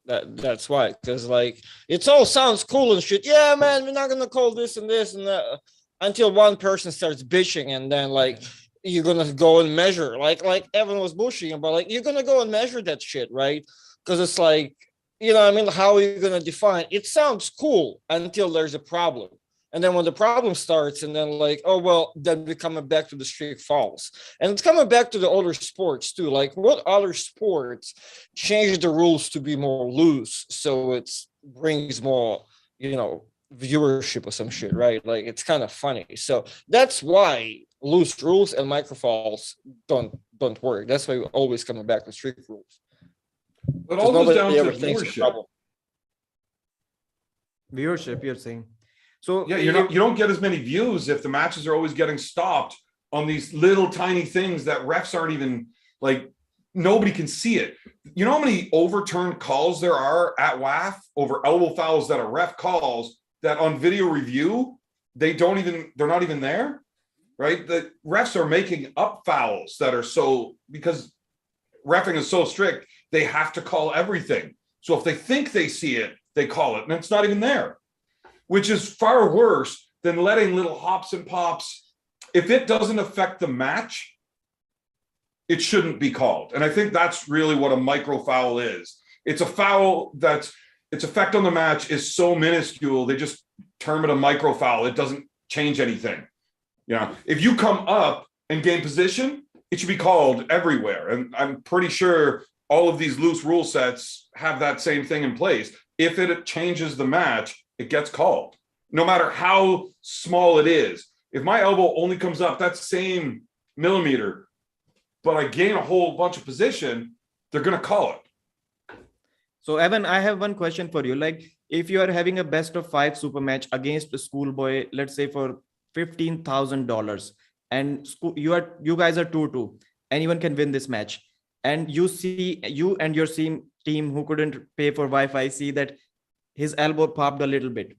Speaker 2: That's why, because like it all sounds cool and shit. Yeah, man, we're not gonna call this and that until one person starts bitching, and then like you're gonna go and measure. Like Evan was bushing about, like you're gonna go and measure that shit, right? Because it's like, you know, I mean, how are you gonna define? It sounds cool until there's a problem. And then when the problem starts, and then like, oh, well, then we're coming back to the strict fouls. And it's coming back to the other sports too. Like what other sports change the rules to be more loose so it brings more, you know, viewership or some shit, right? Like it's kind of funny. So that's why loose rules and microfouls don't work. That's why we're always coming back to strict rules.
Speaker 4: It all goes down to viewership.
Speaker 1: Viewership, you're saying. So
Speaker 4: yeah, you don't get as many views if the matches are always getting stopped on these little tiny things that refs aren't even, like, nobody can see it. You know how many overturned calls there are at WAF over elbow fouls that a ref calls that on video review they're not even there, right? The refs are making up fouls that are so, because reffing is so strict, they have to call everything. So if they think they see it, they call it, and it's not even there, which is far worse than letting little hops and pops. If it doesn't affect the match, it shouldn't be called. And I think that's really what a micro foul is. It's a foul that's, its effect on the match is so minuscule, they just term it a micro foul. It doesn't change anything. You know, if you come up and gain position, it should be called everywhere. And I'm pretty sure all of these loose rule sets have that same thing in place. If it changes the match, it gets called, no matter how small it is. If my elbow only comes up that same millimeter, but I gain a whole bunch of position, they're going to call it.
Speaker 1: So Evan, I have one question for you. Like, if you are having a best of 5 super match against a schoolboy, let's say for $15,000, and you guys are 2-2, anyone can win this match, and you and your team who couldn't pay for Wi-Fi see that his elbow popped a little bit,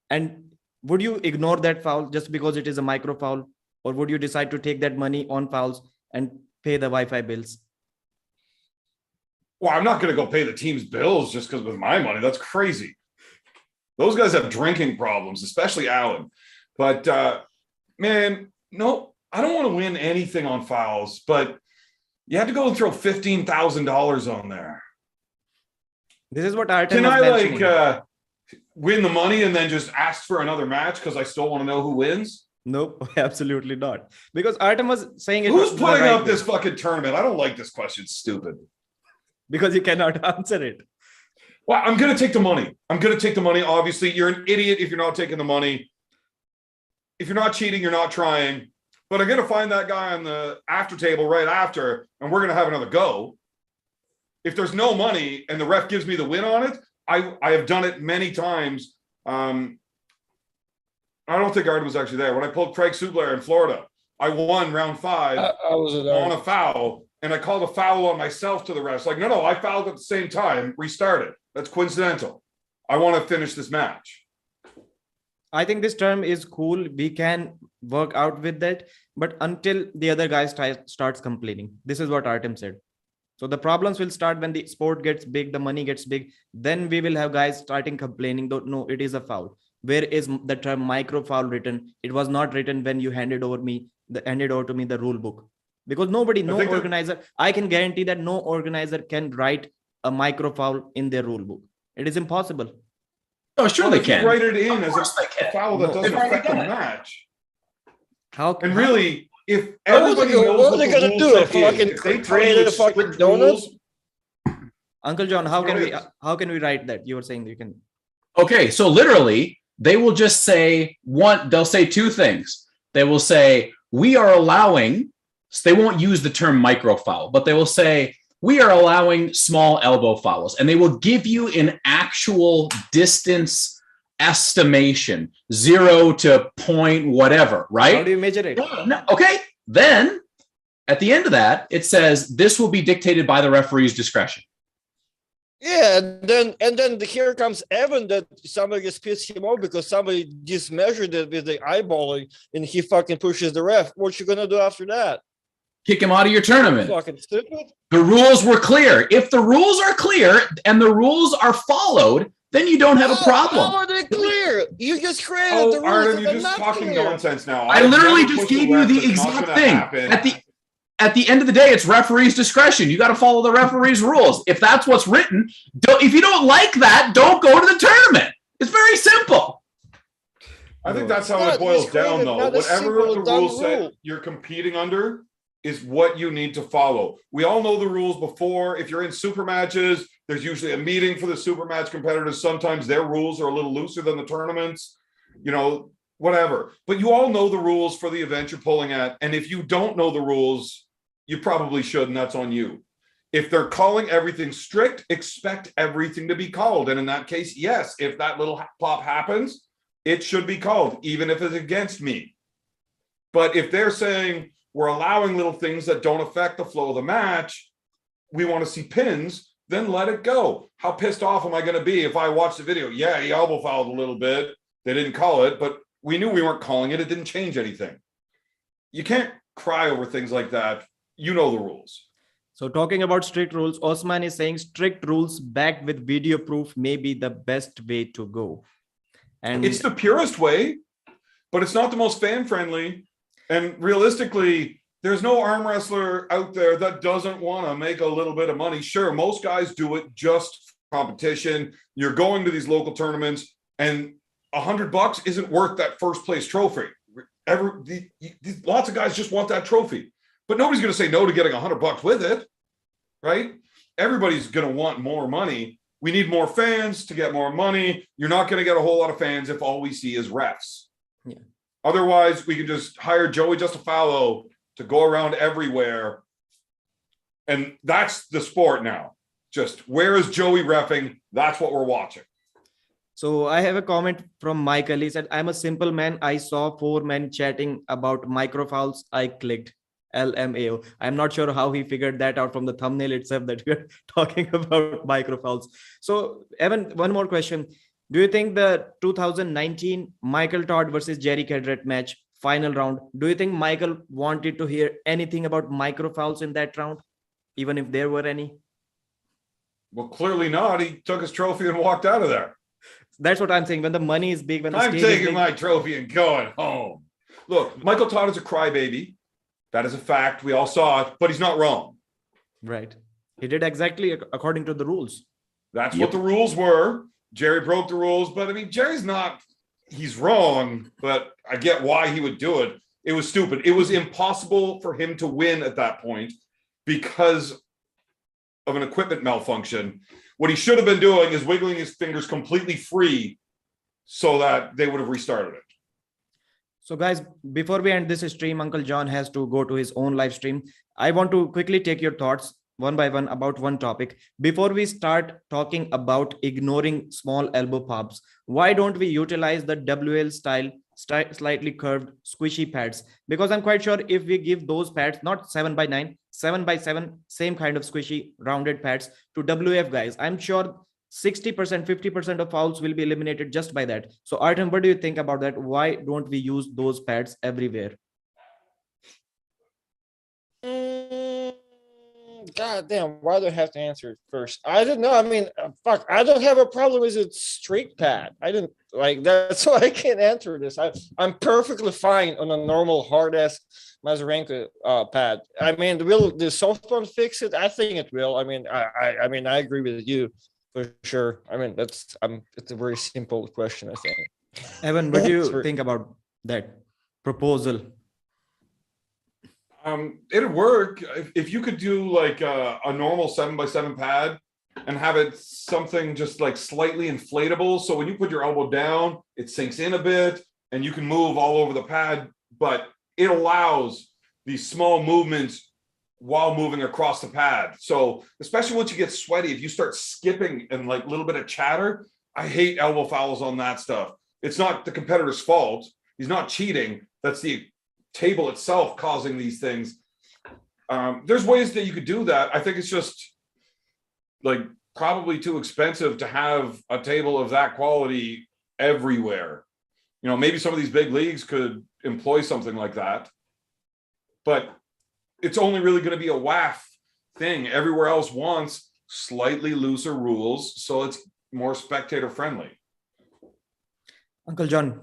Speaker 1: and would you ignore that foul just because it is a micro foul, or would you decide to take that money on fouls and pay the Wi-Fi bills?
Speaker 4: Well, I'm not going to go pay the team's bills just because with my money. That's crazy. Those guys have drinking problems, especially Allen. But man, no, I don't want to win anything on fouls, but you have to go and throw $15,000 on there.
Speaker 1: This is what Artem
Speaker 4: Can
Speaker 1: was
Speaker 4: I
Speaker 1: mentioning.
Speaker 4: win the money and then just ask for another match because I still want to know who wins?
Speaker 1: Nope, absolutely not. Because Artem was saying it.
Speaker 4: Who's
Speaker 1: the
Speaker 4: putting
Speaker 1: right
Speaker 4: up
Speaker 1: way.
Speaker 4: this fucking tournament? I don't like this question. It's stupid.
Speaker 1: Because you cannot answer it.
Speaker 4: Well, I'm going to take the money. I'm going to take the money. Obviously, you're an idiot if you're not taking the money. If you're not cheating, you're not trying. But I'm going to find that guy on the after table right after, and we're going to have another go. If there's no money and the ref gives me the win on it, I have done it many times. I don't think Artem was actually there. When I pulled Craig Subler in Florida, I won round 5
Speaker 2: I was
Speaker 4: on a foul, and I called a foul on myself to the refs. Like, no, I fouled at the same time, restarted. That's coincidental. I want to finish this match.
Speaker 1: I think this term is cool. We can work out with that. But until the other guy starts complaining, this is what Artem said. So the problems will start when the sport gets big, the money gets big. Then we will have guys starting complaining, though, no, it is a foul. Where is the term micro foul written? It was not written when you handed over to me the rule book. Because organizer, I can guarantee that no organizer can write a micro foul in their rule book. It is impossible.
Speaker 3: Oh, sure they can.
Speaker 4: Write it in as
Speaker 3: course they
Speaker 4: a
Speaker 3: can.
Speaker 4: foul that doesn't
Speaker 3: They've already
Speaker 4: affect the
Speaker 3: done it.
Speaker 4: match.
Speaker 1: And
Speaker 4: really, if
Speaker 2: What
Speaker 4: everybody knows
Speaker 2: are
Speaker 4: what
Speaker 2: they
Speaker 4: the
Speaker 2: gonna
Speaker 4: rule
Speaker 2: do?
Speaker 4: set is,
Speaker 2: Fucking
Speaker 4: if they tell
Speaker 2: create
Speaker 4: you
Speaker 2: a
Speaker 4: it's
Speaker 2: fucking
Speaker 4: strict
Speaker 2: donut?
Speaker 4: rules,
Speaker 1: Uncle John, how
Speaker 4: That's
Speaker 1: can
Speaker 4: right.
Speaker 1: how can we write that? You were saying you can.
Speaker 3: Okay, so literally, they will just say they'll say two things. They will say, we are allowing, so they won't use the term micro foul, but they will say, we are allowing small elbow fouls. And they will give you an actual distance estimation, 0 to point whatever, right?
Speaker 1: How do you measure it?
Speaker 3: No, okay. Then at the end of that, it says this will be dictated by the referee's discretion.
Speaker 2: Yeah, and then here comes Evan that somebody gets pissed him off because somebody just measured it with the eyeballing and he fucking pushes the ref. What you gonna do after that?
Speaker 3: Kick him out of your tournament.
Speaker 2: Fucking stupid.
Speaker 3: The rules were clear. If the rules are clear and the rules are followed, then you don't have a problem.
Speaker 2: How are they clear? You just created the
Speaker 4: oh,
Speaker 2: rules.
Speaker 4: Artem,
Speaker 2: and
Speaker 4: you're
Speaker 2: they're
Speaker 4: just
Speaker 2: not
Speaker 4: talking
Speaker 2: clear.
Speaker 4: nonsense now.
Speaker 3: I
Speaker 4: have
Speaker 3: literally
Speaker 4: never
Speaker 3: just
Speaker 4: pushed a
Speaker 3: gave you
Speaker 4: ref.
Speaker 3: the
Speaker 4: It's not
Speaker 3: exact
Speaker 4: gonna
Speaker 3: thing.
Speaker 4: happen.
Speaker 3: At the end of the day, it's referee's discretion. You got to follow the referee's rules. If that's what's written, if you don't like that, don't go to the tournament. It's very simple.
Speaker 4: I think that's how
Speaker 2: Not
Speaker 4: it boils
Speaker 2: this
Speaker 4: down,
Speaker 2: created,
Speaker 4: though.
Speaker 2: not a
Speaker 4: Whatever
Speaker 2: simple
Speaker 4: the
Speaker 2: dumb
Speaker 4: rules say
Speaker 2: rule.
Speaker 4: you're competing under is what you need to follow. We all know the rules before. If you're in super matches, there's usually a meeting for the super match competitors. Sometimes their rules are a little looser than the tournaments, whatever. But you all know the rules for the event you're pulling at. And if you don't know the rules, you probably should, and that's on you. If they're calling everything strict, expect everything to be called. And in that case, yes, if that little pop happens, it should be called, even if it's against me. But if they're saying we're allowing little things that don't affect the flow of the match, we want to see pins, then let it go. How pissed off am I going to be if I watch the video? Yeah, he elbow fouled a little bit. They didn't call it, but we knew we weren't calling it. It didn't change anything. You can't cry over things like that. You know the rules.
Speaker 1: So talking about strict rules, Osman is saying strict rules backed with video proof may be the best way to go. And
Speaker 4: it's the purest way, but it's not the most fan-friendly. And realistically, there's no arm wrestler out there that doesn't want to make a little bit of money. Sure, most guys do it just for competition. You're going to these local tournaments, and $100 isn't worth that first place trophy. Lots of guys just want that trophy. But nobody's going to say no to getting $100 with it, right? Everybody's going to want more money. we need more fans to get more money. You're not going to get a whole lot of fans if all we see is refs.
Speaker 1: Yeah.
Speaker 4: Otherwise, we can just hire Joey Justafalo to go around everywhere. And that's the sport now. Just where is Joey reffing? That's what we're watching.
Speaker 1: So I have a comment from Michael. He said, I'm a simple man. I saw 4 men chatting about microfouls. I clicked LMAO. I'm not sure how he figured that out from the thumbnail itself that we're talking about microfouls. So Evan, one more question. Do you think the 2019 Michael Todd versus Jerry Cadret match, final round, do you think Michael wanted to hear anything about microfouls in that round, even if there were any?
Speaker 4: Well, clearly not. He took his trophy and walked out of there.
Speaker 1: That's what I'm saying. When the money is big, when the
Speaker 4: I'm
Speaker 1: stage is
Speaker 4: taking
Speaker 1: big,
Speaker 4: my trophy and going home. Look, Michael Todd is a crybaby. That is a fact. We all saw it, but he's not wrong.
Speaker 1: right. He did exactly according to the rules.
Speaker 4: That's what the rules were. Jerry broke the rules, but I mean, Jerry's not, he's wrong, but I get why he would do it. It was stupid. It was impossible for him to win at that point because of an equipment malfunction. What he should have been doing is wiggling his fingers completely free so that they would have restarted it.
Speaker 1: So guys, before we end this stream, Uncle John has to go to his own live stream. I want to quickly take your thoughts one by one about one topic. Before we start talking about ignoring small elbow pops, why don't we utilize the WL style slightly curved squishy pads? Because I'm quite sure if we give those pads, not 7x9, 7x7, same kind of squishy rounded pads to WF guys, I'm sure 60%, 50% of fouls will be eliminated just by that. So Artem, what do you think about that? Why don't we use those pads everywhere?
Speaker 2: God damn, why do I have to answer it first? I don't know. I mean, fuck, I don't have a problem with a straight pad. I didn't like that's why I can't answer this. I'm perfectly fine on a normal hard ass Mazurenko pad. I mean, will the soft one fix it? I think it will. I mean, I agree with you for sure. I mean, it's a very simple question, I think.
Speaker 1: Evan, what do you think about that proposal?
Speaker 4: It'd work if you could do like a normal 7x7 pad and have it something just like slightly inflatable. So when you put your elbow down, it sinks in a bit and you can move all over the pad, but it allows these small movements while moving across the pad. So especially once you get sweaty, if you start skipping and like a little bit of chatter, I hate elbow fouls on that stuff. It's not the competitor's fault. He's not cheating. That's the table itself causing these things. There's ways that you could do that. I think it's just like probably too expensive to have a table of that quality everywhere. You know, maybe some of these big leagues could employ something like that, but it's only really going to be a WAF thing. Everywhere else wants slightly looser rules, so it's more spectator friendly.
Speaker 1: Uncle John.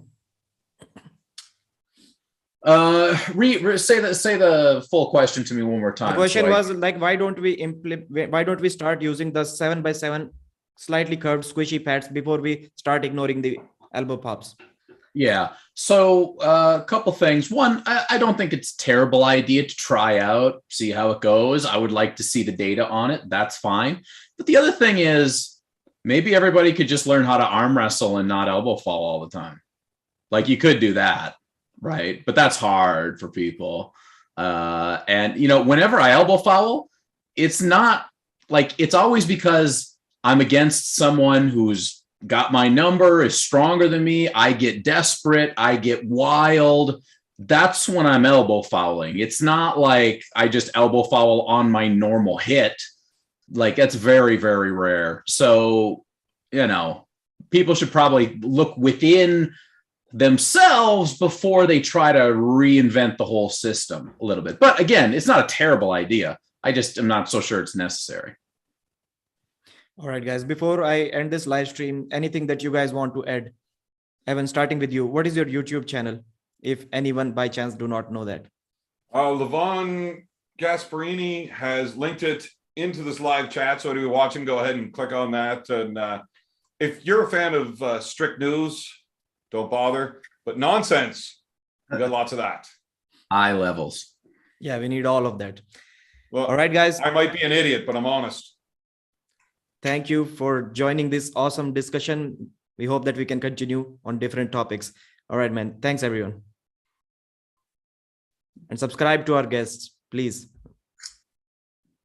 Speaker 3: Say the full question to me one more time.
Speaker 1: The question was like, why don't we start using the 7x7 slightly curved squishy pads before we start ignoring the elbow pops?
Speaker 3: Yeah. So a couple things. One, I don't think it's a terrible idea to try out, see how it goes. I would like to see the data on it. That's fine. But the other thing is maybe everybody could just learn how to arm wrestle and not elbow fall all the time. Like you could do that. Right. But that's hard for people. And, you know, whenever I elbow foul, it's not like it's always because I'm against someone who's got my number, is stronger than me. I get desperate. I get wild. That's when I'm elbow fouling. It's not like I just elbow foul on my normal hit. Like that's very, very rare. So, you know, people should probably look within themselves before they try to reinvent the whole system a little bit. But again, it's not a terrible idea. I just am not so sure it's necessary.
Speaker 1: All right, guys, before I end this live stream, anything that you guys want to add? Evan, starting with you, what is your YouTube channel? If anyone by chance do not know that.
Speaker 4: Levon Gasparini has linked it into this live chat. So if you're watching, go ahead and click on that. And if you're a fan of strict news, don't bother. But nonsense, we got lots of that.
Speaker 3: High levels.
Speaker 1: Yeah, we need all of that.
Speaker 4: Well,
Speaker 1: all right, guys.
Speaker 4: I might be an idiot, but I'm honest.
Speaker 1: Thank you for joining this awesome discussion. We hope that we can continue on different topics. All right, man. Thanks, everyone. And subscribe to our guests, please.